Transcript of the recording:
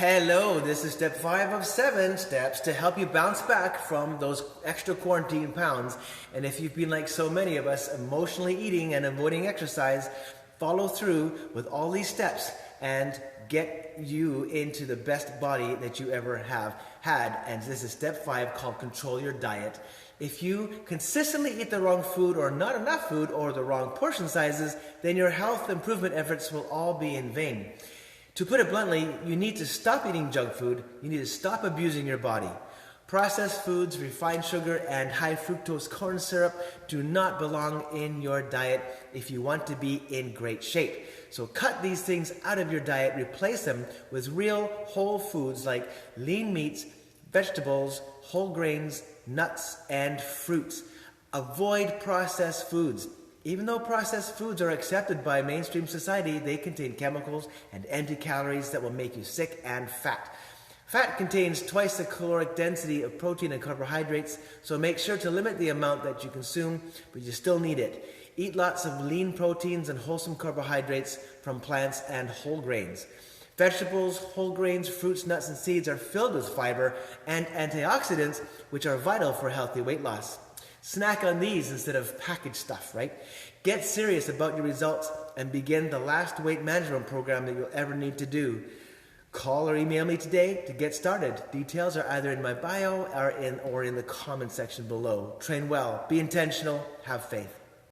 Hello, this is step 5 of 7 steps to help you bounce back from those extra quarantine pounds. And if you've been like so many of us, emotionally eating and avoiding exercise, follow through with all these steps and get you into the best body that you ever have had. And this is step 5 called control your diet. If you consistently eat the wrong food or not enough food or the wrong portion sizes, then your health improvement efforts will all be in vain. To put it bluntly, you need to stop eating junk food. You need to stop abusing your body. Processed foods, refined sugar, and high fructose corn syrup do not belong in your diet if you want to be in great shape. So cut these things out of your diet, replace them with real whole foods like lean meats, vegetables, whole grains, nuts, and fruits. Avoid processed foods. Even though processed foods are accepted by mainstream society, they contain chemicals and empty calories that will make you sick and fat. Fat contains twice the caloric density of protein and carbohydrates, so make sure to limit the amount that you consume, but you still need it. Eat lots of lean proteins and wholesome carbohydrates from plants and whole grains. Vegetables, whole grains, fruits, nuts, and seeds are filled with fiber and antioxidants, which are vital for healthy weight loss. Snack on these instead of packaged stuff, right? Get serious about your results and begin the last weight management program that you'll ever need to do. Call or email me today to get started. Details are either in my bio or in the comment section below. Train well, be intentional, have faith.